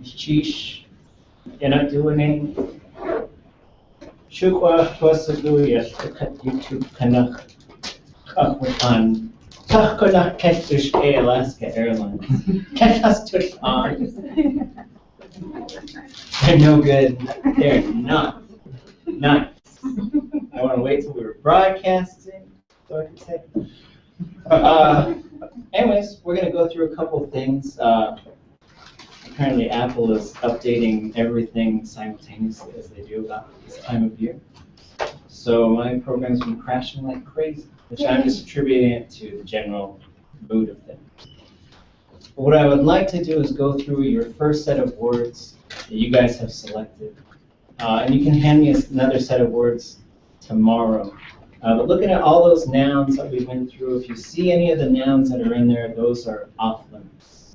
Chish, Yanatuane, Shukwa, Twasaguya, YouTube Kanak, Kakwatan, Kakonak Ketush Alaska Airlines. Ketush on. They're no good. They're not nice. I want to wait till we were broadcasting, so I can say. Anyways, we're going to go through a couple of things. Apparently, Apple is updating everything simultaneously as they do about this time of year. So my program's been crashing like crazy, which I'm just attributing it to the general mood of things. But what I would like to do is go through your first set of words that you guys have selected. And you can hand me another set of words tomorrow. But looking at all those nouns that we went through, if you see any of the nouns that are in there, those are off limits.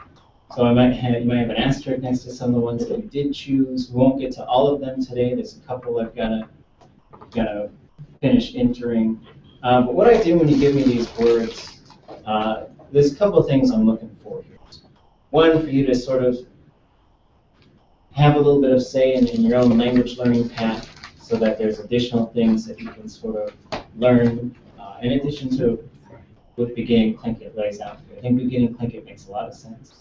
So you might have an asterisk next to some of the ones that you did choose. We won't get to all of them today. There's a couple I've got to finish entering. But what I do when you give me these words, there's a couple of things I'm looking for here. One, for you to sort of have a little bit of say in your own language learning path, so that there's additional things that you can sort of learn in addition to what beginning Tlingit lays out here. I think beginning Tlingit makes a lot of sense.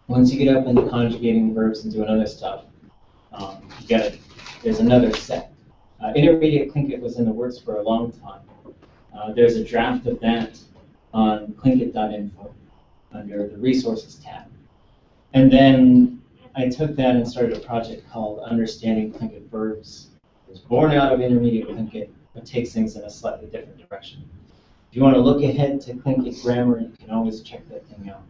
Once you get up into conjugating verbs and doing other stuff, there's another set. Intermediate Tlingit was in the works for a long time. There's a draft of that on tlingit.info under the resources tab. And then I took that and started a project called Understanding Tlingit Verbs. It was born out of Intermediate Tlingit, but takes things in a slightly different direction. If you want to look ahead to Tlingit grammar, you can always check that thing out.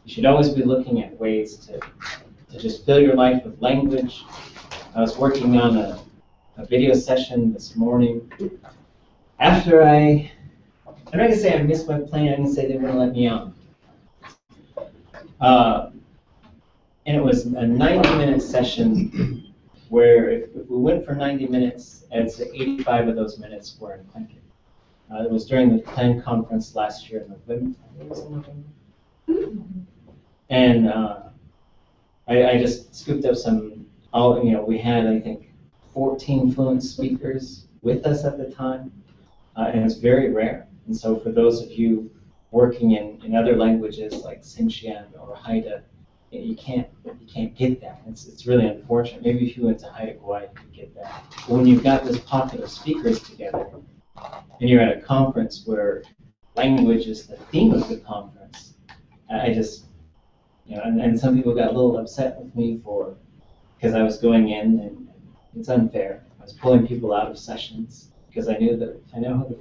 You should always be looking at ways to just fill your life with language. I was working on a video session this morning. After I'm not going to say I missed my plane, I'm going to say they wouldn't let me on. And it was a 90-minute session where if we went for 90 minutes, I'd say 85 of those minutes were in Tlingit. It was during the Clan conference last year in November. And I just scooped up we had, I think, 14 fluent speakers with us at the time, and it's very rare. And so for those of you working in other languages like Xinjiang or Haida, you can't get that. It's really unfortunate. Maybe if you went to Haida Gwaii, you could get that. But when you've got this pocket of speakers together, and you're at a conference where language is the theme of the conference, I just, and some people got a little upset with me because I was going in, and it's unfair. I was pulling people out of sessions because I know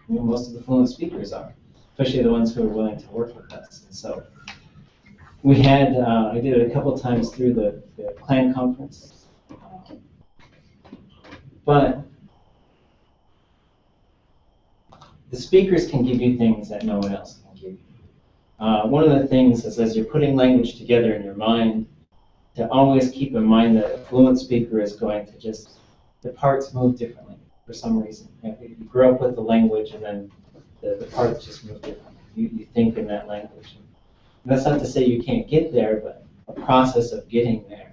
who most of the fluent speakers are, especially the ones who are willing to work with us. And so we had, I did it a couple times through the clan conference, but the speakers can give you things that no one else can give you. One of the things is, as you're putting language together in your mind, to always keep in mind that a fluent speaker is going to the parts move differently for some reason. You grow up with the language, and then the parts just move differently. You think in that language. And that's not to say you can't get there, but a process of getting there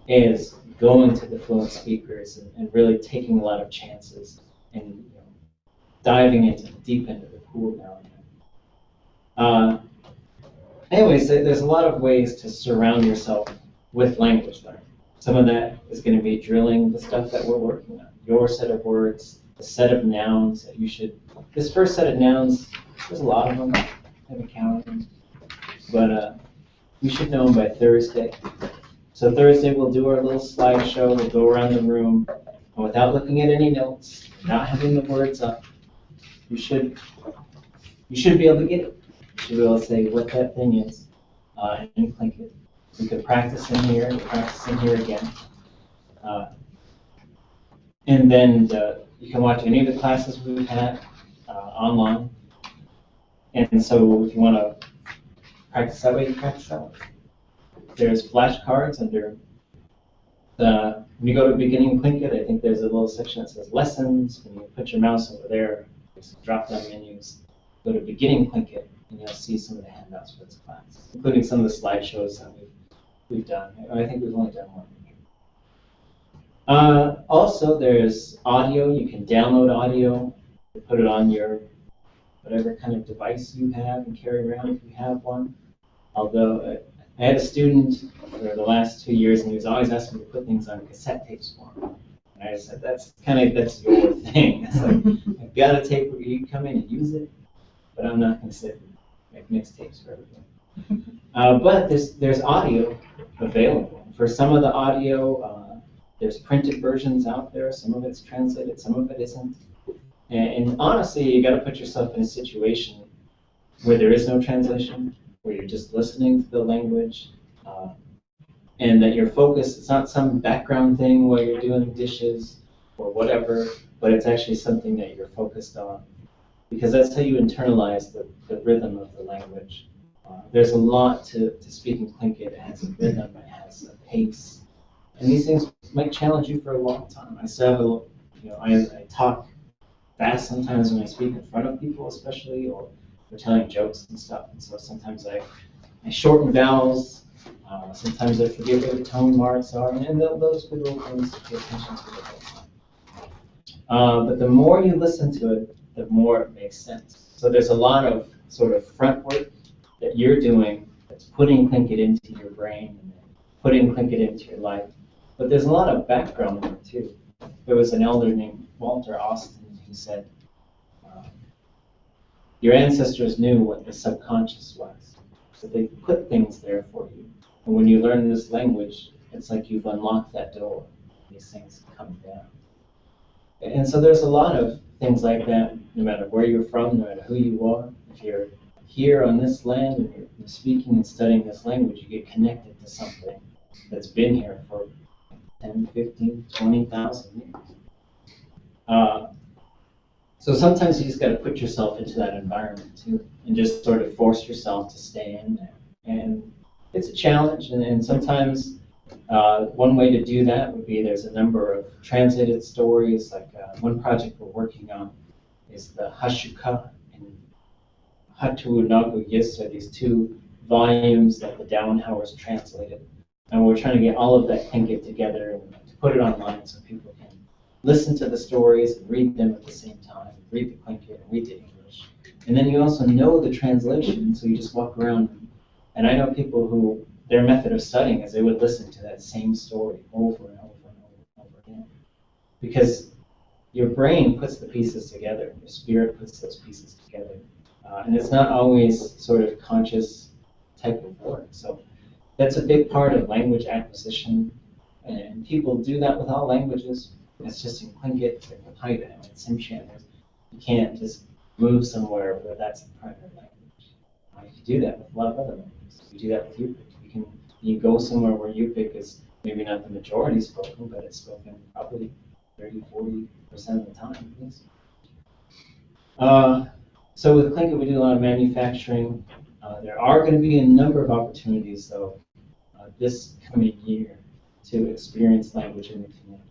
is going to the fluent speakers and really taking a lot of chances and diving into the deep end of the pool now and then. Anyways, there's a lot of ways to surround yourself with language learning. Some of that is going to be drilling the stuff that we're working on. Your set of words, the set of nouns that you should. This first set of nouns, there's a lot of them. I haven't counted them. But you should know them by Thursday. So Thursday we'll do our little slideshow. We'll go around the room, and without looking at any notes, not having the words up, you should be able to get it. You should be able to say what that thing is and click it. We could practice in here, practice in here again. And then you can watch any of the classes we've had online. And so if you want to practice that way, you practice that way. There's flashcards under when you go to beginning Tlingit, I think there's a little section that says lessons. When you put your mouse over there, there's some drop-down menus. Go to beginning Tlingit, and you'll see some of the handouts for this class, including some of the slideshows that we've done. I think we've only done one. Also, there's audio. You can download audio, put it on your whatever kind of device you have and carry around if you have one. Although I had a student for the last 2 years, and he was always asking me to put things on cassette tapes for him. And I said, that's your thing. It's like, I've got a tape where you come in and use it, but I'm not going to sit and make mixtapes for everything. But there's audio available. For some of the audio, there's printed versions out there. Some of it's translated, some of it isn't. And honestly, you got to put yourself in a situation where there is no translation, where you're just listening to the language, and that your focus, it's not some background thing where you're doing dishes or whatever, but it's actually something that you're focused on, because that's how you internalize the rhythm of the language. There's a lot to speaking Tlingit. It has a rhythm, it has a pace, and these things might challenge you for a long time. I still have I talk fast sometimes when I speak in front of people, especially, or we're telling jokes and stuff, and so sometimes I shorten vowels, sometimes I forget where the tone marks are, and those good little things to pay attention to the whole time. But the more you listen to it, the more it makes sense. So there's a lot of sort of front work that you're doing that's putting Tlingit into your brain and putting Tlingit into your life. But there's a lot of background work too. There was an elder named Walter Austin who said, your ancestors knew what the subconscious was, so they put things there for you. And when you learn this language, it's like you've unlocked that door. These things come down. And so there's a lot of things like that, no matter where you're from, no matter who you are. If you're here on this land and you're speaking and studying this language, you get connected to something that's been here for 10, 15, 20,000 years. So sometimes you just got to put yourself into that environment too, and just sort of force yourself to stay in there. And it's a challenge, and sometimes one way to do that would be there's a number of translated stories. Like one project we're working on is the Hashuka and Hatu Nagu Yis, are these 2 volumes that the Downhowers translated. And we're trying to get all of that Tlingit together and to put it online so people can listen to the stories and read them at the same time, read the Tlingit and read the English. And then you also know the translation, so you just walk around. And I know people who, their method of studying is they would listen to that same story over and over and over and over again. Because your brain puts the pieces together, your spirit puts those pieces together. And it's not always sort of conscious type of work. So that's a big part of language acquisition. And people do that with all languages. It's just in Tlingit and Haida and Tsimshian. You can't just move somewhere where that's the primary language. You do that with a lot of other languages. You do that with Yupik. You go somewhere where Yupik is maybe not the majority spoken, but it's spoken probably 30–40% of the time at least. So with Tlingit, we do a lot of manufacturing. There are going to be a number of opportunities, though, this coming year to experience language in the community.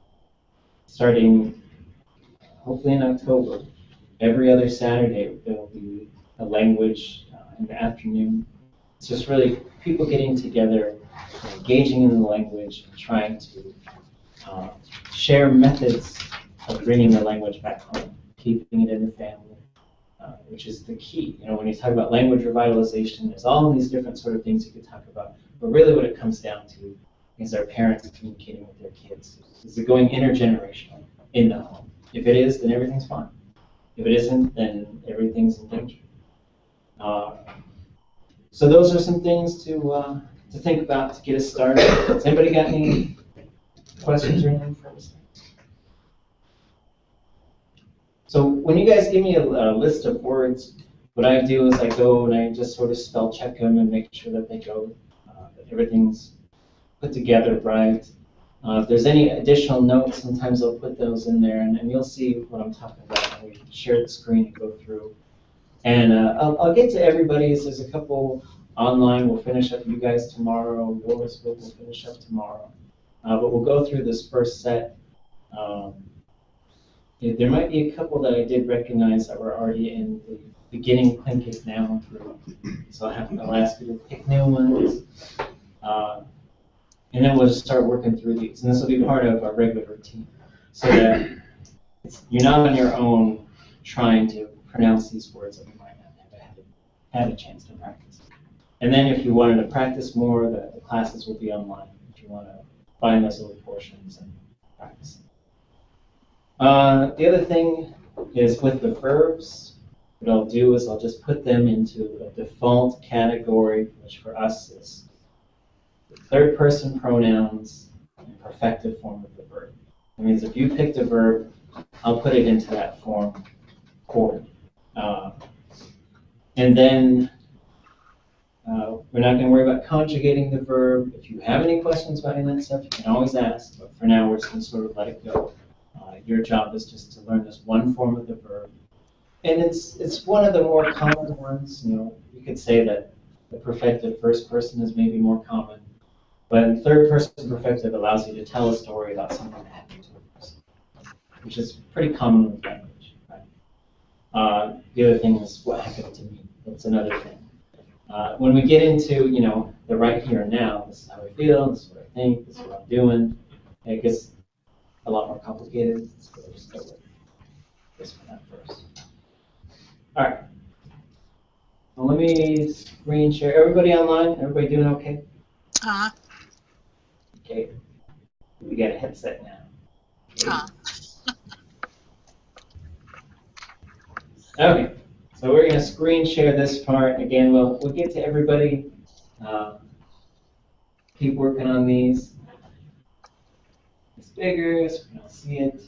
Starting hopefully in October, every other Saturday there will be a language in the afternoon. It's just really people getting together, engaging in the language, and trying to share methods of bringing the language back home, keeping it in the family, which is the key. When you talk about language revitalization, there's all these different sort of things you could talk about, but really what it comes down to is our parents communicating with their kids. Is it going intergenerational in the home? If it is, then everything's fine. If it isn't, then everything's in danger. So those are some things to think about to get us started. Has anybody got any questions or anything for us? So when you guys give me a list of words, what I do is I go and I just sort of spell check them and make sure that they go, that everything's put together right. If there's any additional notes, sometimes I'll put those in there, and you'll see what I'm talking about when we share the screen and go through. And I'll get to everybody's. There's a couple online. We'll finish up you guys tomorrow. Yours will finish up tomorrow. But we'll go through this first set. There might be a couple that I did recognize that were already in the beginning Tlingit now. So I'll ask you to pick new ones. And then we'll just start working through these. And this will be part of our regular routine. So that you're not on your own trying to pronounce these words that you might not have had a chance to practice. And then if you wanted to practice more, the classes will be online if you want to find those little portions and practice. The other thing is with the verbs, what I'll do is I'll just put them into a default category, which for us is third person pronouns and perfective form of the verb. That means if you picked a verb, I'll put it into that form for you. And then we're not going to worry about conjugating the verb. If you have any questions about any of that stuff, you can always ask. But for now, we're just going to sort of let it go. Your job is just to learn this one form of the verb. And it's one of the more common ones. You know, you could say that the perfective first person is maybe more common. But third person perfective allows you to tell a story about something that happened to a person, which is pretty common with language. Right? The other thing is what happened to me. That's another thing. When we get into, you know, the right here and now, this is how I feel, this is what I think, this is what I'm doing, it gets a lot more complicated. So we'll just go with this one first. All right. Well, let me screen share. Everybody online? Everybody doing okay? Uh-huh. Okay. We got a headset now. Okay. Okay. So we're going to screen share this part. Again, we'll get to everybody. Keep working on these. It's bigger, so we don't see it.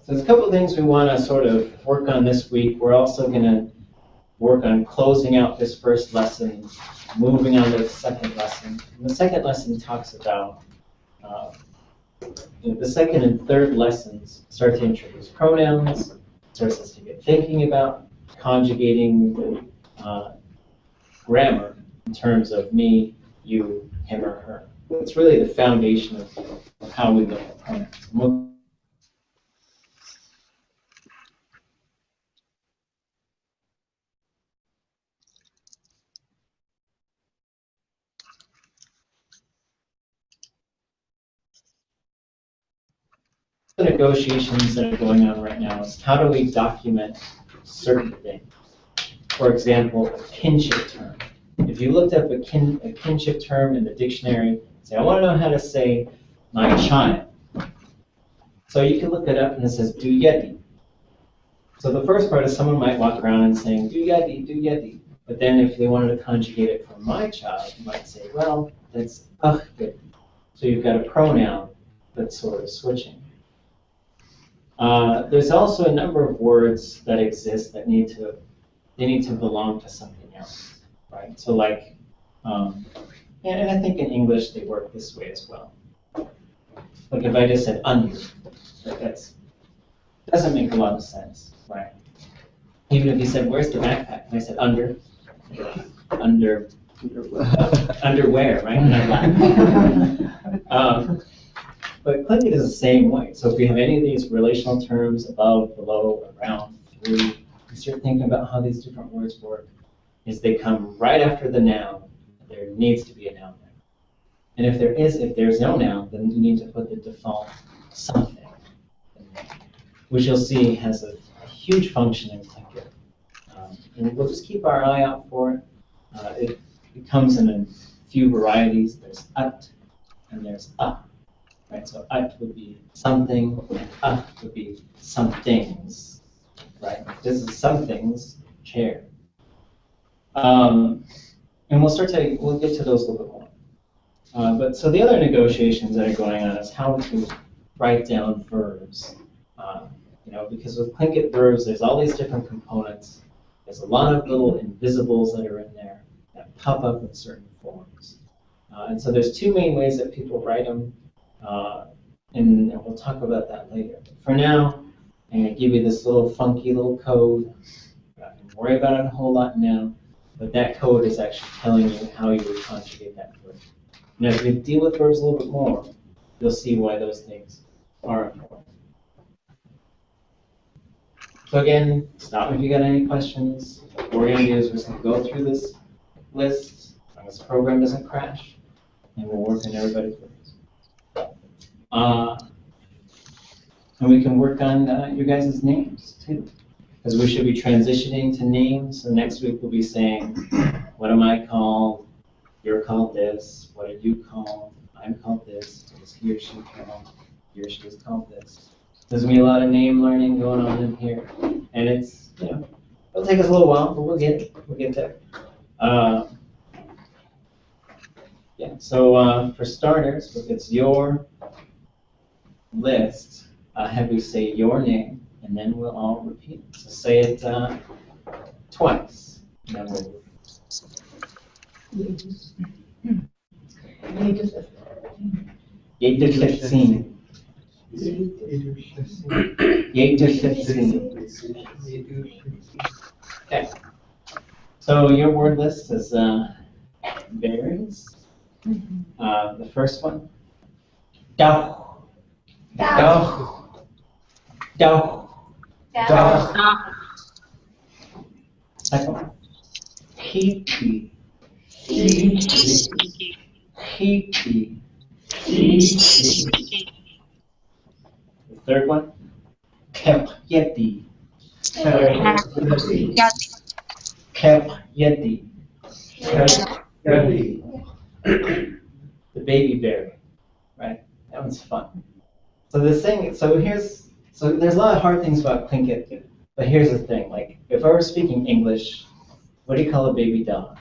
So there's a couple of things we want to sort of work on this week. We're also going to work on closing out this first lesson, moving on to the second lesson. And the second lesson talks about the second and third lessons start to introduce pronouns, starts us to get thinking about conjugating grammar in terms of me, you, him, or her. It's really the foundation of how we look at pronouns. The negotiations that are going on right now is how do we document certain things? For example, a kinship term. If you looked up a kinship term in the dictionary, say, I want to know how to say my child. So you can look it up and it says do yeti. So the first part is someone might walk around and saying do yeti, do yeti. But then if they wanted to conjugate it for my child, you might say, well, that's yeti. So you've got a pronoun that's sort of switching. There's also a number of words that exist that need to belong to something else, right? So like, and I think in English they work this way as well. Like if I just said under, that doesn't make a lot of sense, right? Even if you said, where's the backpack? And I said under underwear, right? And I laugh. But Tlingit is the same way. So if you have any of these relational terms, above, below, around, through, you start thinking about how these different words work, is they come right after the noun. There needs to be a noun there. And if there's no noun, then you need to put the default something, which you'll see has a huge function in Tlingit. And we'll just keep our eye out for it. It comes in a few varieties. There's ut and there's right, so ut would be something, and would be some things, right? This is some things, chair. And we'll get to those a little bit more. But so the other negotiations that are going on is how to write down verbs. Because with Tlingit verbs, there's all these different components. There's a lot of little invisibles that are in there that pop up in certain forms. And so there's two main ways that people write them. And we'll talk about that later. But for now, I'm going to give you this little funky little code. I'm not going to worry about it a whole lot now, but that code is actually telling you how you would conjugate that verb. And as we deal with verbs a little bit more, you'll see why those things are important. So again, stop me if you got any questions. What we're going to do is we're just going to go through this list, as long as the program doesn't crash, and we'll work on everybody first. And we can work on your guys' names too, because we should be transitioning to names. So next week we'll be saying, what am I called? You're called this. What are you called? I'm called this. What is he or she called? He or she is called this. There's going to be a lot of name learning going on in here. And it's, it'll take us a little while, but we'll get it. We'll get there. So for starters, if it's your list, have you say your name, and then we'll all repeat it. So say it twice, and then we'll Okay. So your word list is berries. The first one, đau, đau, đau, đau. Second one, hippie, hippie, hippie. The third one, Purgative, Purgative, the baby berry, right? That one's fun. So there's a lot of hard things about Tlingit, but here's the thing, like, if I were speaking English, what do you call a baby dog?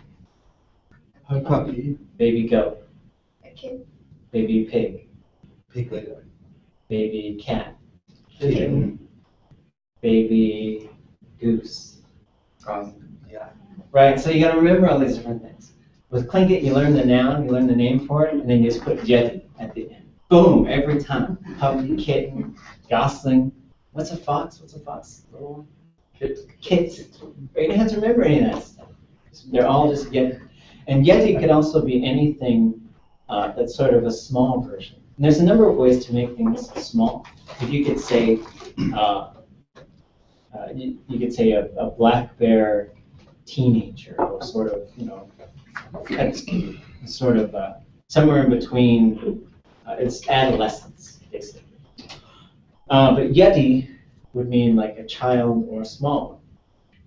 A puppy. Baby goat. A kid. Baby pig. Piglet. Baby cat. Chicken. Baby goose. Yeah. Right, so you gotta remember all these different things. With Tlingit, you learn the noun, you learn the name for it, and then you just put jet at the end. Boom, every time. Puppy, kitten, gosling. What's a fox? What's a fox? Little one? Kit. You don't have to remember any of that stuff. They're all just yeti. And yeti could also be anything that's sort of a small version. And there's a number of ways to make things small. If you could say, you could say a black bear teenager, or sort of, that's sort of somewhere in between. It's adolescence, basically. But yeti would mean like a child or a small one.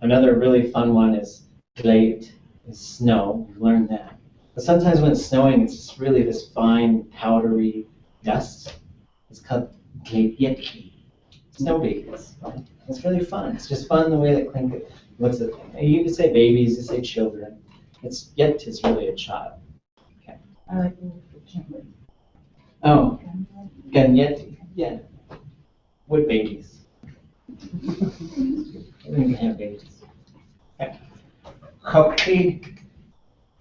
Another really fun one is late, is snow. We've learned that. But sometimes when it's snowing, it's just really this fine, powdery dust. It's called yeti. Snow babies. Right? It's really fun. It's just fun the way that Tlingit looks at things. You can say babies, you say children. Yet is really a child. Okay. I like the word for children. Oh, Ganyeti. Yeah. With babies. We can have babies. Okay. Hockey.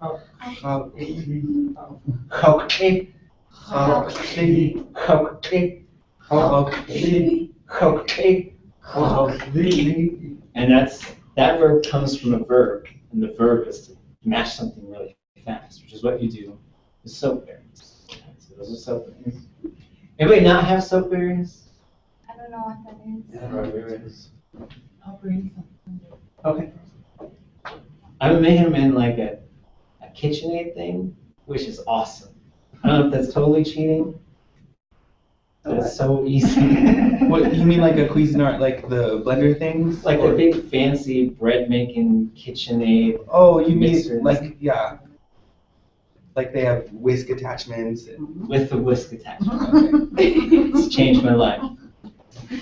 Hockey. Hockey. Hockey. Hockey. Hockey. Hockey. And that verb comes from a verb, and the verb is to mash something really fast, which is what you do with soap berries. So those are soap berries. Anybody not have soap berries? I don't know what that is. Okay. I'm making them in like a KitchenAid thing, which is awesome. I don't know if that's totally cheating, but it's so easy. What, you mean like a Cuisinart, like the blender things? Like the big fancy bread making KitchenAid. Oh, you mean mixers. like, yeah. Like they have whisk attachments. And... With the whisk attachment. Okay. It's changed my life.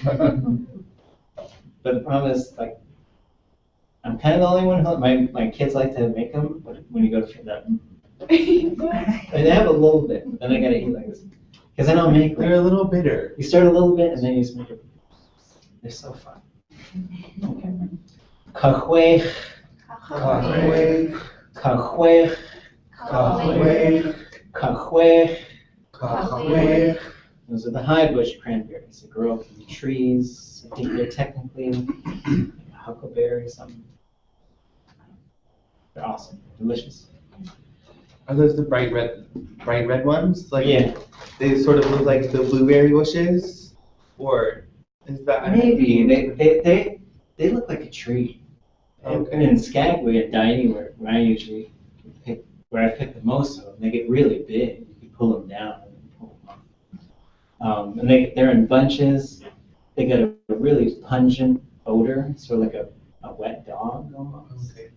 But the problem is, like, I'm kind of the only one who, my kids like to make them, but when you go to them, they have a little bit, but then I gotta eat like this. Because then I'll make, They're a little bitter. You start a little bit and then you just make it. They're so fun. Okay. Kahwe. Kahwe. Kahwe. Kahwe. Kahwe. Kahwe. Those are the high bush cranberries that grow up in the trees. I think they're technically a huckleberry or something. They're awesome. Delicious. Are those the bright red ones? Like, yeah. They sort of look like the blueberry bushes? Or is that... Maybe. They look like a tree. Okay. In Skagway and Dining, where I usually pick, where I pick the most of them, they get really big. You can pull them down and then pull them up. And they're in bunches. They got a really pungent odor, sort of like a wet dog almost. Okay.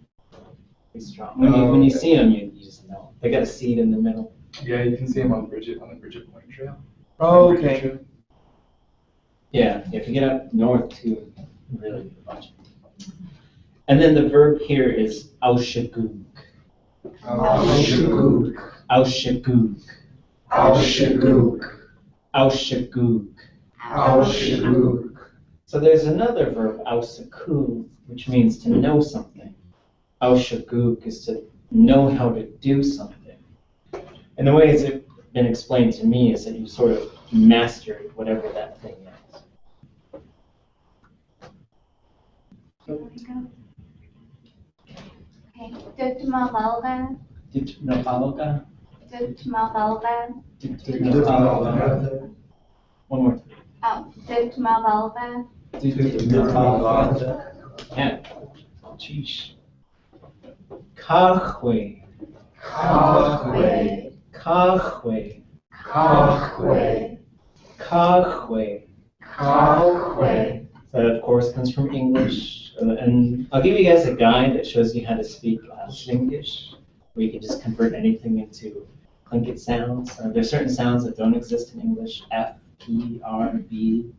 Pretty strong. When you see them, you just know. They got a seed in the middle. Yeah, you can see them on the Bridget Point Trail. Oh, Bridget okay. Trail. Yeah, if you get up north too, really get a bunch. And then the verb here is aushagug. Aushagug. Aushagug. Aushagug. Aushagug. Aushagug. So there's another verb, ausaku, which means to know something. Aushagug is to know how to do something. And the way it's been explained to me is that you sort of mastered whatever that thing is. Okay. Tutmalauga. Tutmapaloga? Tutmalauga. Tutmapaloga. One more. Oh, Tutmalauga. Yeah. Sheesh. Kahwe. Kahwe. Kahwe. Kahwe. Kahwe. Kahwe. That, of course, comes from English. And I'll give you guys a guide that shows you how to speak Tlingit, where you can just convert anything into Tlingit sounds. There's certain sounds that don't exist in English. F, P, R, B,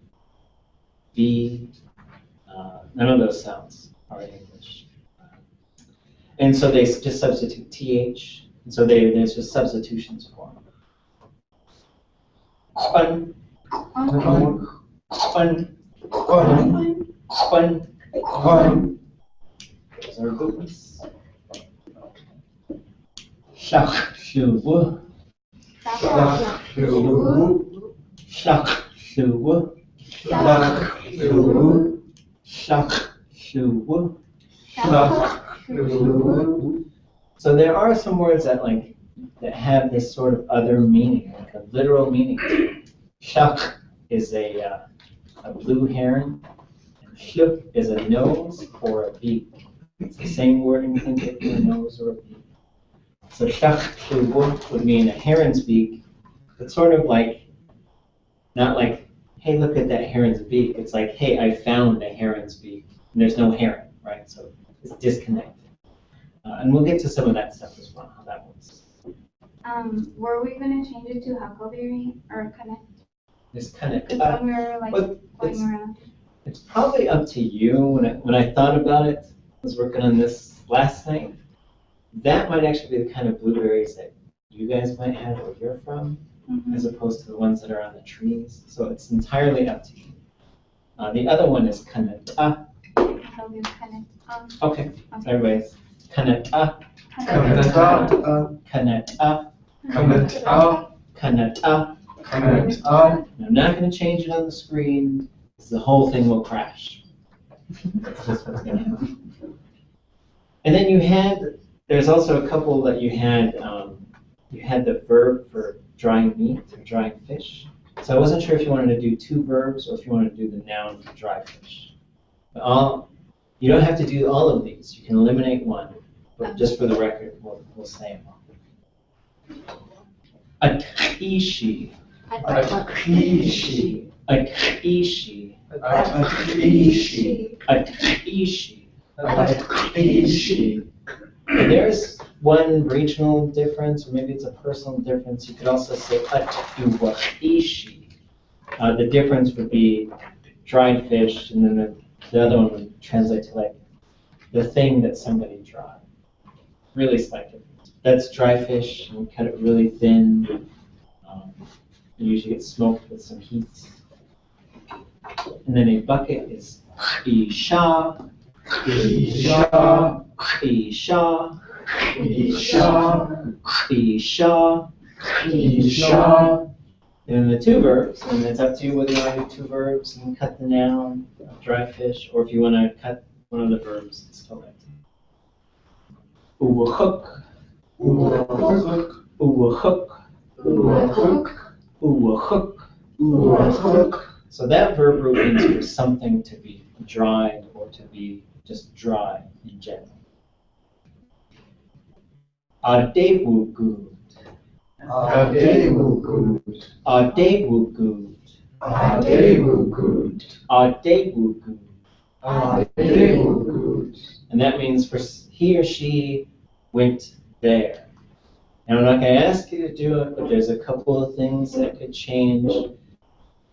V. None of those sounds are in English. And so they just substitute TH. And so there's just substitutions for them. Fun. Fun. Fun. Fun. Those are good ones. Shach shuwu. Shachshuwu. Shach shuwu. Shachshuwu. Shach shuwu. Shachshuwu. So there are some words that that have this sort of other meaning, like a literal meaning. Shach is a blue heron. Shluk is a nose or a beak. It's the same word in Tlingit for a nose or a beak. So shach shuwu would mean a heron's beak. It's sort of like, not like, hey, look at that heron's beak. It's like, hey, I found a heron's beak. And there's no heron, right? So it's disconnected. And we'll get to some of that stuff as well, how that works. Were we gonna change it to Huckleberry or Connect? There's kind of, When we were like but going around. it's probably up to you. When I thought about it, I was working on this last night. That might actually be the kind of blueberries that you guys might have where you're from, as opposed to the ones that are on the trees. So it's entirely up to you. The other one is kanata. So we Connect. Okay, everybody's kanata, Kanata. kanata, Kanata. kanata. Kanata. I'm not going to change it on the screen, because the whole thing will crash. That's just what's going to happen. And then there's also a couple that you had the verb for drying meat or drying fish. So I wasn't sure if you wanted to do two verbs or if you wanted to do the noun for dry fish. But you don't have to do all of these. You can eliminate one, but just for the record, we'll say them all. Akishi. Akishi. Akishi. Akishi. Akishi. Akishi. And there's one regional difference, or maybe it's a personal difference. You could also say atuwakishi. The difference would be dried fish, and then the other one would translate to like the thing that somebody dried. Really slight difference. That's dry fish, and we cut it really thin. It usually gets smoked with some heat. And then a bucket is isha. Isha. Isha. Isha. Isha. Isha. And then the two verbs, and it's up to you whether you want to do two verbs and cut the noun, dry fish, or if you want to cut one of the verbs, it's still up to you. Uwahuk. Uwahuk. Uwahuk. Uwahuk. Uwahuk. Uwahuk. So that verb root means for something to be dried or to be just dry in general. Adewugud. Adewugud. Adewugud. Adewugud. Adewugud. Adewugud. And that means for he or she went there. And I'm not going to ask you to do it, but there's a couple of things that could change.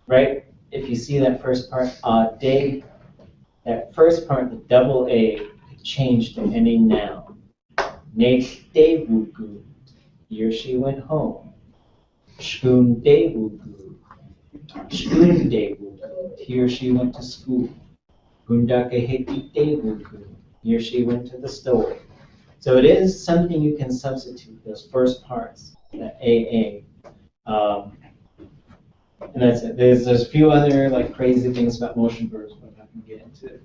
Right? If you see that first part, day, that first part, the double A, could change to any noun. Nedewugud. He or she went home. Shkundewugud. Shkundewugud. He or she went to school. Gundakehitidewugud. He or she went to the store. So it is something you can substitute, those first parts, that AA. And that's it. There's a few other like crazy things about motion verbs, but I'm not going to get into it.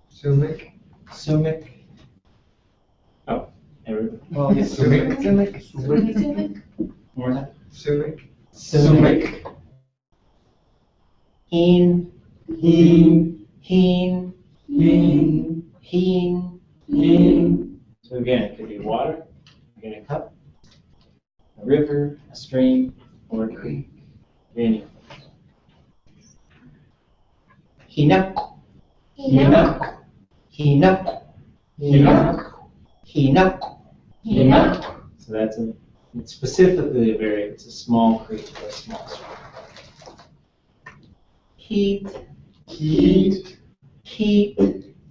Sumik. Sumik. Oh, everybody. Well, Sumik. Sumik. One more time. Sumik. Sumik. Heen. Heen. Heen. Heen. Heen. Heen. So again, it could be water, again a cup, a river, a stream, or a creek. Any. Hinak. Hinak. Hinak. Hinak. Hinak. Hinak. So that's it's specifically it's a small creek or a small stream. Heat. Heat. Heat.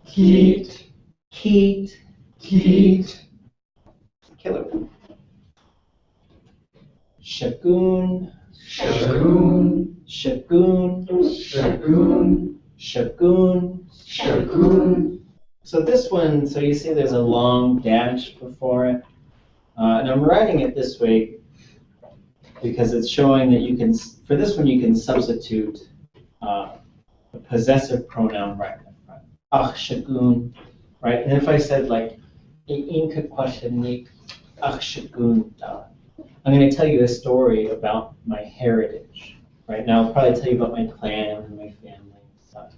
Heat. Heat. Heat. Killer. Shagun. Shagun. Shagun. Shagun. Shagun. Shagun. So this one, so you see there's a long dash before it. And I'm writing it this way because it's showing that you can, for this one you can substitute a possessive pronoun right in the front. Ach shagun, right? And if I said like, inka kwashanik, ach shagun da. I'm going to tell you a story about my heritage, right? Now I'll probably tell you about my clan and my family and stuff.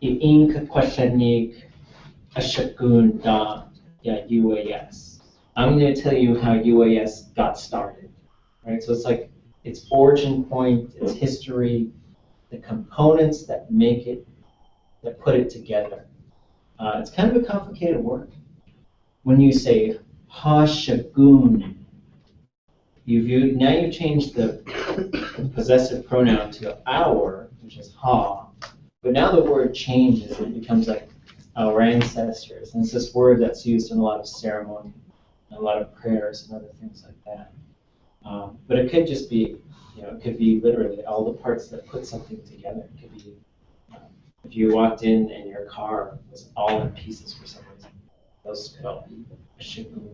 Inka kwashanik, ashakun da ya UAS. I'm going to tell you how UAS got started, right? So it's like its origin point, its history, the components that make it, that put it together. It's kind of a complicated word. When you say ha-shagun, now you've changed the possessive pronoun to our, which is ha, but now the word changes and it becomes like our ancestors. And it's this word that's used in a lot of ceremony, and a lot of prayers and other things like that. But it could just be, it could be literally all the parts that put something together. It could be if you walked in and your car was all in pieces for some reason. Those could all be a shagun.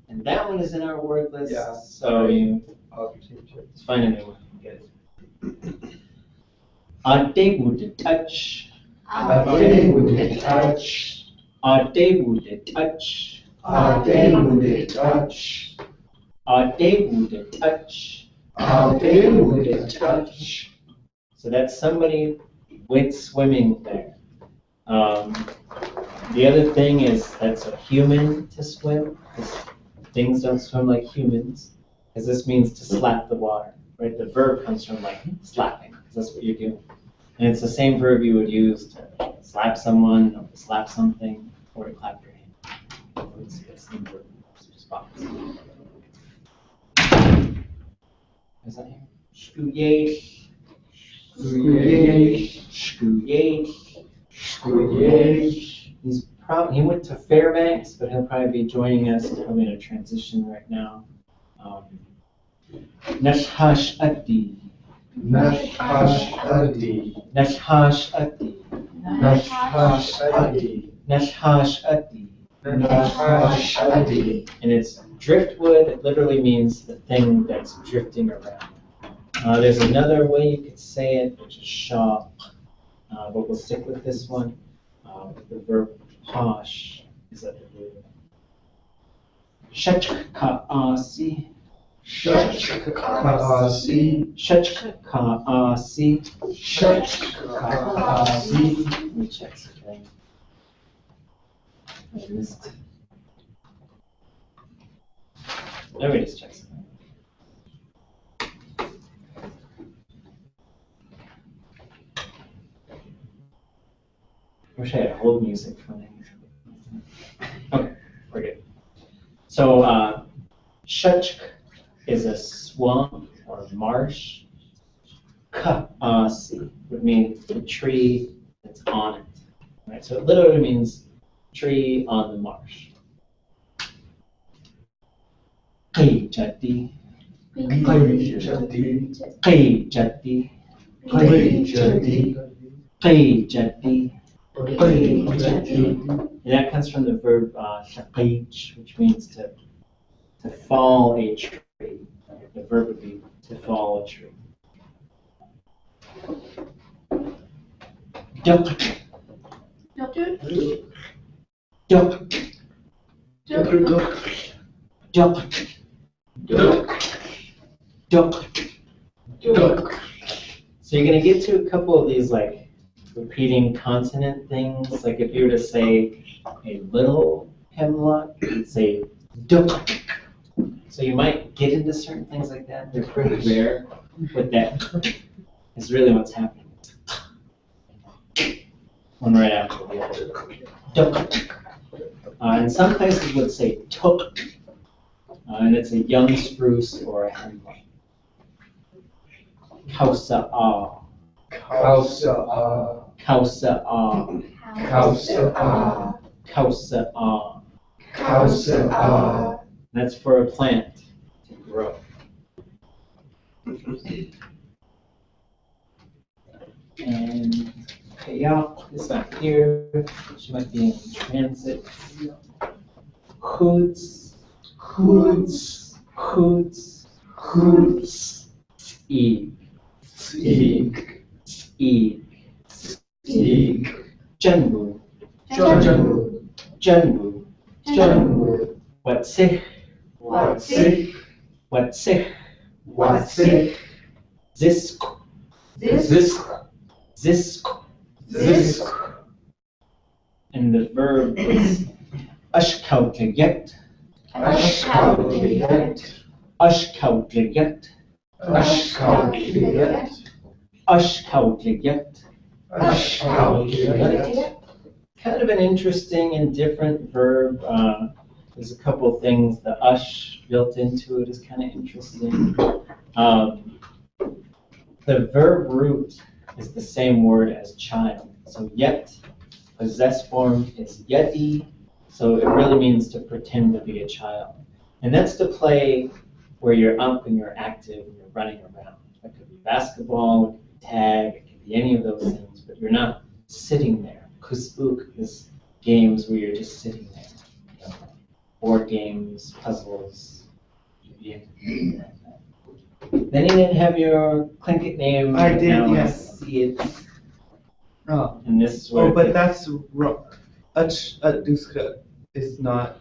And that one is in our word list, Yeah. so it's fine anyway. Get it. Ade would touch. Ade would touch. Ade would touch. Ade would touch. Ade would touch. Ade would touch. So that's somebody went swimming there. The other thing is that's a human to swim, because things don't swim like humans, because this means to slap the water, right? The verb comes from like slapping, because that's what you're doing. And it's the same verb you would use to slap someone, or to slap something, or to clap your hand. It's the same verb response. Is that here? Shkuye. Shkuye. Shkuye. Shkuye. He went to Fairbanks, but he'll probably be joining us. He's probably in a transition right now. Nashhash Adi. Nashhash Adi. Nashhash Adi. Nashhash Adi. Nashhash Adi. Nashhash Adi. And it's driftwood. It literally means the thing that's drifting around. There's another way you could say it, which is sha, but we'll stick with this one. The verb posh is at the root. Shachkaasi. Shachkaasi. Shachkaasi. Shachkaasi. Let me check something. I missed. Let me just check something. Wish I had hold music for me. Okay, we're good. So, shachk is a swamp or marsh. Kaasi would mean the tree that's on it. Right? So it literally means tree on the marsh. Qijati. Qijati. Qijati. Qijati. Qijati. Qijati. And that comes from the verb shaqij, which means to fall a tree. The verb would be to fall a tree. Duck. Duck. Duck. Duck. Duck. Duck. So you're going to get to a couple of these like repeating consonant things. Like if you were to say a little hemlock, you'd say duck. So you might get into certain things like that. They're pretty rare, but that is really what's happening. One right after the other. Duck. And some places would say tuk, and it's a young spruce or a hemlock. Kausa'a. Kausa'a. Kausa'a. Kausa'a. Kausa'a. Kausa'a. That's for a plant to grow. And Kayak is not here. She might be in transit. Hoods. Hoods. Hoods. Hoods. Eeg. Eeg. Eeg. Eeg. Janbu. Janbu. Janbu. Janbu. Watsih. Watsik. Watsih. Watsik. Zisk. Zisk. Zisk. Zisk. And the verb is ashkautliget. Ashkautlighet. Ashkautliget. Ashkautlighet. Ashkautliget. Ashkautlighet. Kind of an interesting and different verb. There's a couple things. The ush built into it is kind of interesting. The verb root is the same word as child. So yet, possessed form is yeti. So it really means to pretend to be a child. And that's to play where you're up and you're active and you're running around. That could be basketball, it could be tag, it could be any of those things, but you're not sitting there. Kusbuk is games where you're just sitting there. You know, board games, puzzles. Then you didn't have your Tlingit name. I but did, now yes. I see it. Oh, And this is where oh, but that's wrong. Duska is not.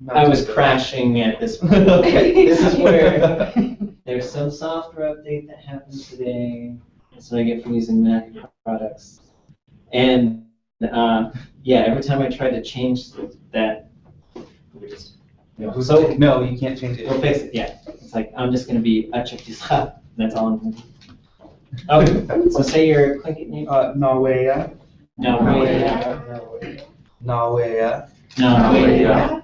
I was crashing at this point. Okay. This is where there's some software update that happened today. That's what I get for using Mac products. And yeah, every time I try to change that, we just, so No, you can't change it. we'll fix it. Yeah, it's like I'm just going to be Achakisha. That's all I'm going to do. Okay, so say your Tlingit name. Nawea. No, Nawea. no.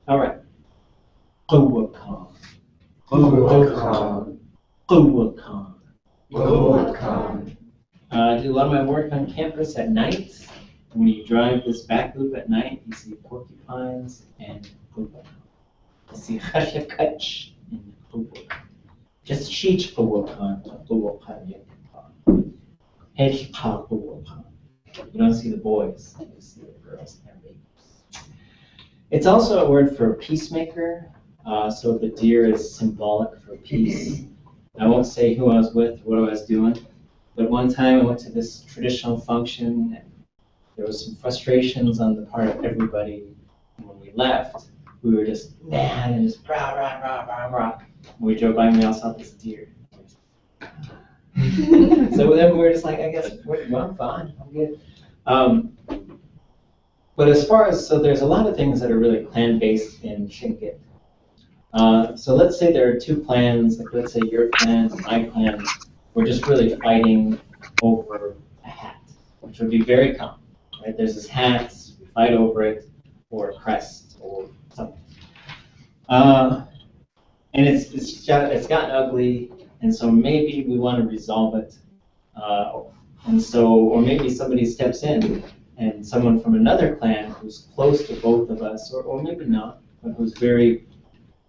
All right. Quwwakon. Quwwakon. Quwwakon. Quwwakon. I do a lot of my work on campus at night. When you drive this back loop at night, you see porcupines and quwwakon. You see chashakach and quwwakon. Just sheech quwwakon, quwwakon yakon. Heshka quwwakon. You don't see the boys, you see the girls and their babies. It's also a word for peacemaker. So the deer is symbolic for peace. I won't say who I was with, what I was doing, but one time I went to this traditional function, and there was some frustrations on the part of everybody. And when we left, we were just mad and just rah, rah, rah, rah, rah. When we drove by, and we all saw this deer. So then we were just like, I guess, well, I'm fine, I'm good. But as far as, so there's a lot of things that are really clan-based in Tlingit. So let's say there are two clans, like let's say your clan and my clan, we're just really fighting over a hat, which would be very common, right? There's this hat, we fight over it, or a crest, or something. And it's gotten ugly, and so maybe we want to resolve it. And so, or maybe somebody steps in, and someone from another clan who's close to both of us, or maybe not, but who's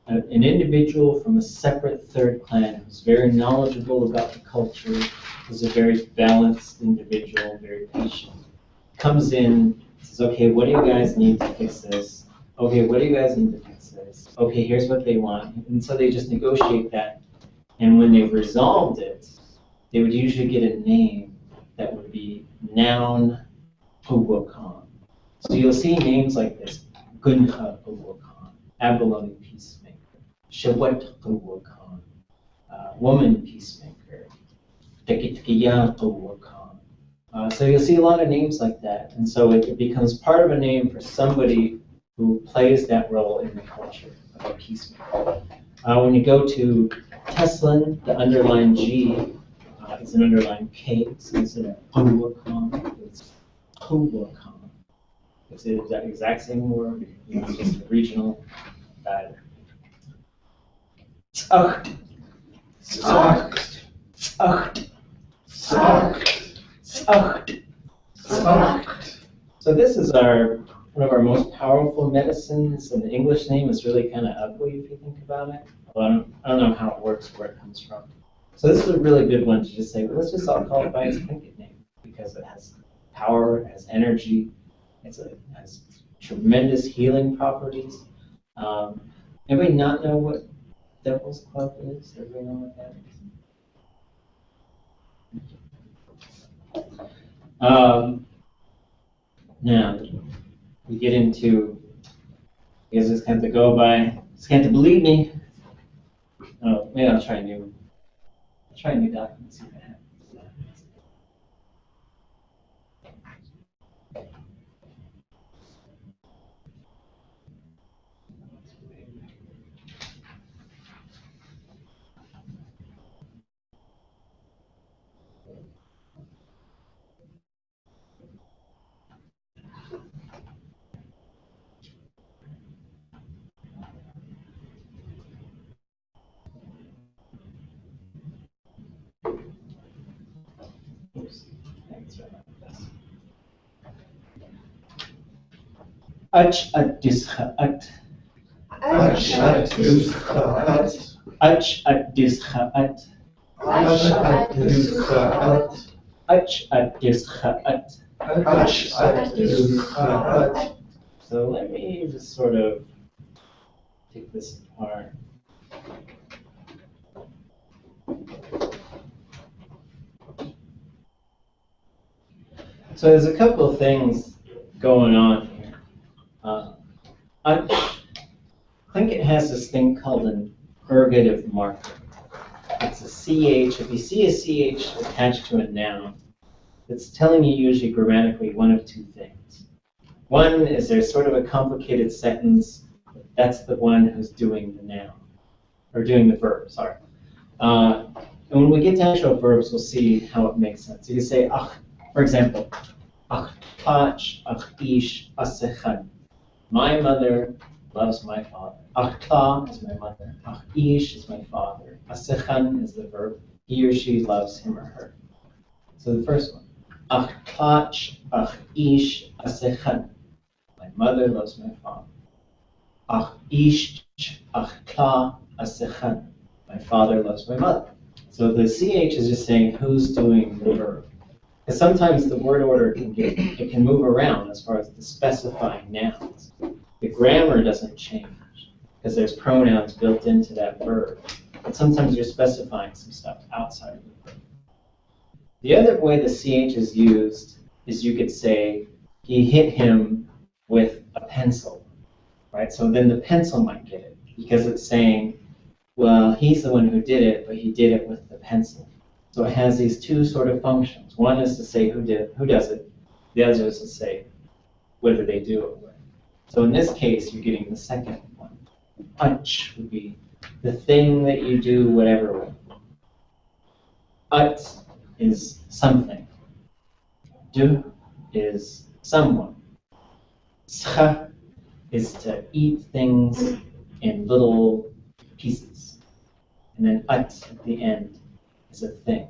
an individual from a separate third clan who's very knowledgeable about the culture, who's a very balanced individual, very patient, comes in, says, okay, what do you guys need to fix this? Okay, what do you guys need to fix this? Okay, here's what they want. And so they just negotiate that. And when they've resolved it, they would usually get a name that would be noun Purgative. So you'll see names like this: Gunha Purgative, Abalone Peacemaker, Shawat Purgative, Woman Peacemaker, Tekitkiya Purgative. So you'll see a lot of names like that. And so it becomes part of a name for somebody who plays that role in the culture of a peacemaker. When you go to Teslin, the underlined G is an underlined K, so instead of Purgative, it's Purgative. It's the exact same word, it's just a regional dialect. Tzacht, Tzacht, tzacht, tzacht, tzacht. tzacht. So this is one of our most powerful medicines, and the English name is really kind of ugly if you think about it. Well, I don't know how it works, where it comes from. So this is a really good one to just say, well, let's just all call it by its Tlingit name, because it has power, it has energy, it has tremendous healing properties. Everybody not know what Devil's Club is? Everybody know what that is? Now, we get into, you guys just have to go by, just have to believe me. Oh, maybe I'll try a new document, see if it happens. Oops, thanks very much. Ach at dischaat. Ashat Yuschaat, Ach at dischaat. Ashat Yuschaat, Ach at dischaat. Ashat Yuschaat. So let me just sort of take this apart. So there's a couple of things going on here. Tlingit has this thing called an Purgative marker. It's a CH. If you see a CH attached to a noun, it's telling you usually grammatically one of two things. One is there's sort of a complicated sentence. That's the one who's doing the noun, or doing the verb, sorry. And when we get to actual verbs, we'll see how it makes sense. You can say, ach, for example, ach tach, ach ish, asechan. My mother loves my father. Ach ta is my mother. Ach ish is my father. Asechan is the verb. He or she loves him or her. So the first one. Ach tach, ach ish, asechan. My mother loves my father. Ach ish, ach ta, asechan. My father loves my mother. So the CH is just saying who's doing the verb. Because sometimes the word order can move around as far as the specifying nouns. The grammar doesn't change because there's pronouns built into that verb. but sometimes you're specifying some stuff outside of the verb. The other way the CH is used is you could say, he hit him with a pencil, right? So then the pencil might get it, because it's saying, well, he's the one who did it, but he did it with the pencil. So it has these two sort of functions. One is to say who does it. The other is to say whether they do it with. So in this case, you're getting the second one. Punch would be the thing that you do whatever with. Ut is something. Du is someone. Scha is to eat things in little pieces. And then ut at the end is a thing.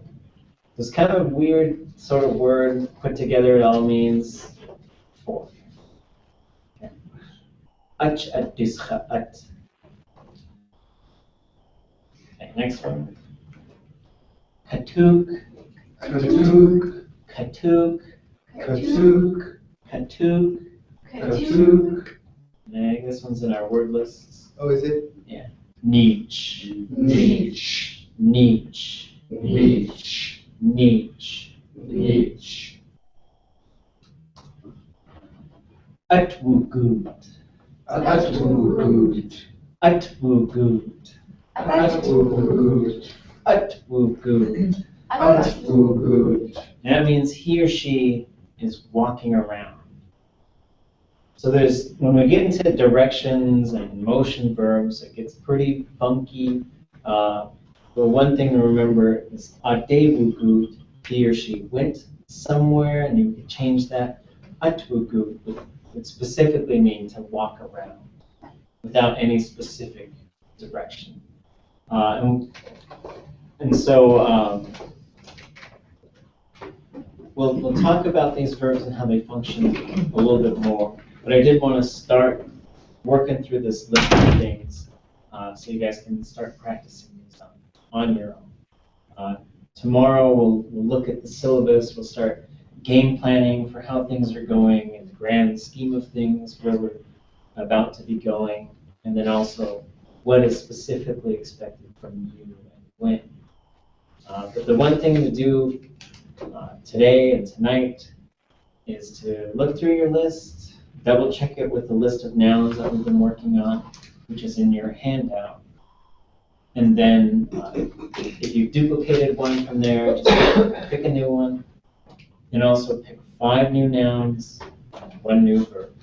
It's kind of a weird sort of word put together. It all means four. Okay. Ach at discha at. Okay, next one. Katuk, Katuk, katuk, katuk, katuk. katuk, Okay, this one's in our word lists. Oh, is it? Niche, niche, niche, niche, niche. niche. Atwugut, Atwugut, atwugut, atwugut, atwugut. atwugut. And that means he or she is walking around. So when we get into directions and motion verbs, it gets pretty funky. But one thing to remember is adevugut, he or she went somewhere, and you could change that. Atvugut would specifically mean to walk around without any specific direction. And so we'll talk about these verbs and how they function a little bit more. But I did want to start working through this list of things so you guys can start practicing these on your own. Tomorrow we'll look at the syllabus. We'll start game planning for how things are going in the grand scheme of things, where we're about to be going, and then also what is specifically expected from you and when. But the one thing to do today and tonight is to look through your list, double check it with the list of nouns that we've been working on, which is in your handout. And then if you duplicated one from there, just pick a new one. And also pick 5 new nouns and 1 new verb.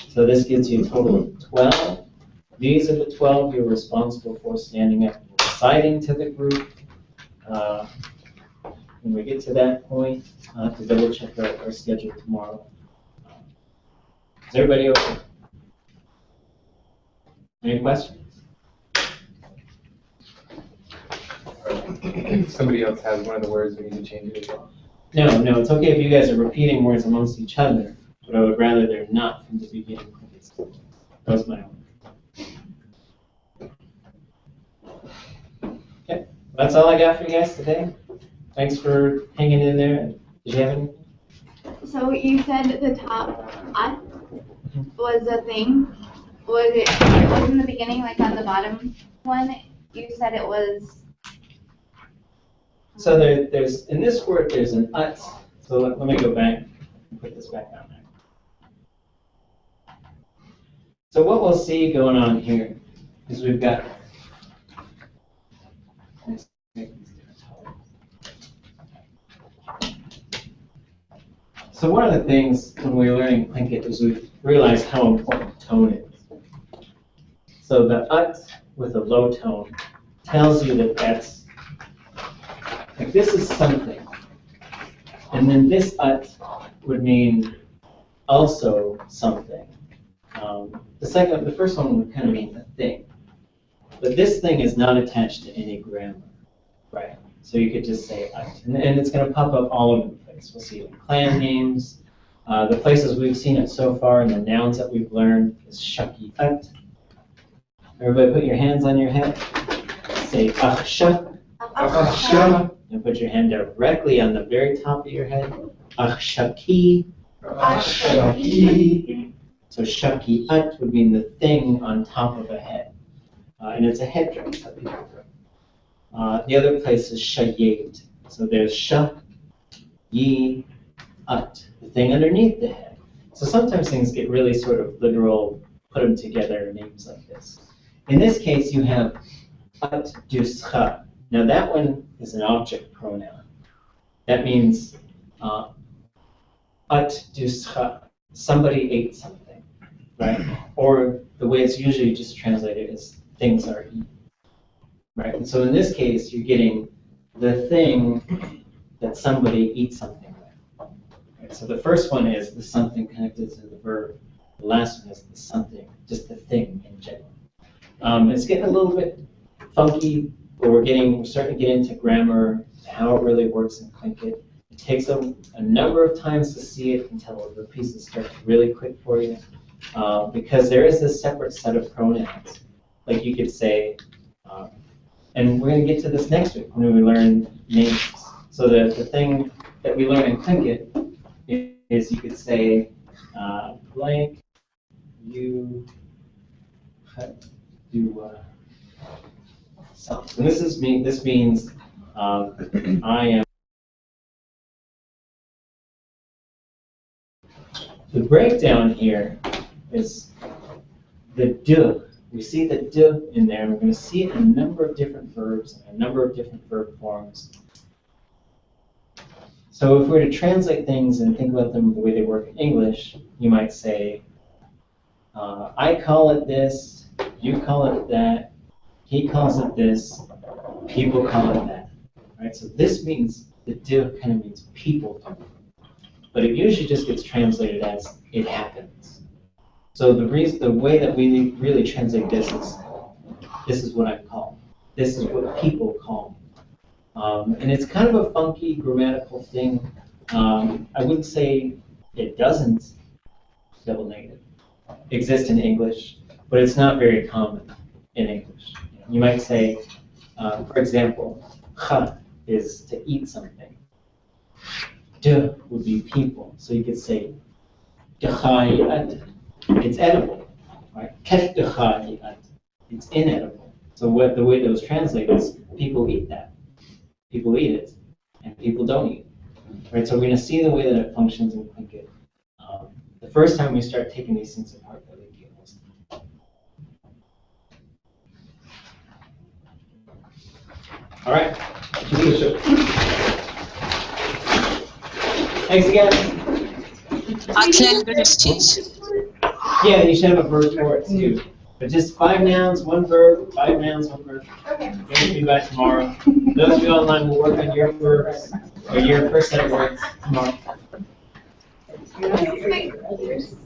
So this gives you a total of 12. These are the 12 you're responsible for standing up and reciting to the group. When we get to that point, I'll have to double check our schedule tomorrow. Is everybody okay? Any questions? If somebody else has one of the words, we need to change it as well. No, it's okay if you guys are repeating words amongst each other, but I would rather they're not from the beginning. That was my own. Okay, that's all I got for you guys today. Thanks for hanging in there. Did you have anything? So you said the top at was a thing. Was it in the beginning, like on the bottom one? You said it was. So there's in this word there's an ut. So let me go back and put this back on there. So what we'll see going on here is we've got. So one of the things when we're learning Tlingit is we realize how important tone is. So the ut with a low tone tells you that that's, like this is something. And then this ut would mean also something. The first one would kind of mean a thing. But this thing is not attached to any grammar, right? So you could just say ut. And it's going to pop up all over the place. We'll see it in clan names. The places we've seen it so far and the nouns that we've learned is shaki ut. Everybody put your hands on your head. Say achsha. Achsha, And put your hand directly on the very top of your head. Achshaki. achshaki, So shaki ut would mean the thing on top of a head. And it's a headdress that people wear. The other place is shayet. So there's sha, yi, ut, the thing underneath the head. So sometimes things get really sort of literal, put them together in names like this. In this case, you have ut duscha. Now that one is an object pronoun. That means ut duscha, somebody ate something, right? Or the way it's usually just translated is things are eaten, right? And so in this case, you're getting the thing that somebody eats something with. Right? So the first one is the something connected to the verb. The last one is the something, just the thing in general. It's getting a little bit funky, but we're starting to get into grammar, how it really works in Tlingit. It takes a number of times to see it until the pieces start to really click for you, because there is this separate set of pronouns. Like you could say, and we're going to get to this next week when we learn names. So the thing that we learn in Tlingit is you could say, blank, you do something. And this means I am. The breakdown here is the du. We see the du in there, and we're going to see it in a number of different verbs and a number of different verb forms. So if we were to translate things and think about them the way they work in English, you might say, I call it this, you call it that, he calls it this, people call it that. Right? So this means, the du kind of means people do. But it usually just gets translated as it happens. So the way that we really translate this is what I call. This is what people call. And it's kind of a funky grammatical thing. I wouldn't say it doesn't, double negative, exist in English, but it's not very common in English. You might say, for example, cha is to eat something. De would be people. So you could say, it's edible, right? It's inedible. So the way that was translated is people eat that. People eat it, and people don't eat it. Right? So we're going to see the way that it functions in Tlingit. The first time we start taking these things apart, that we get most. All right. Thanks again. Yeah, you should have a verb for it too. But just 5 nouns, 1 verb, 5 nouns, 1 verb. Okay. We'll be back tomorrow. Those of you online will work on your verbs, or your first set of words tomorrow. This is my brother's.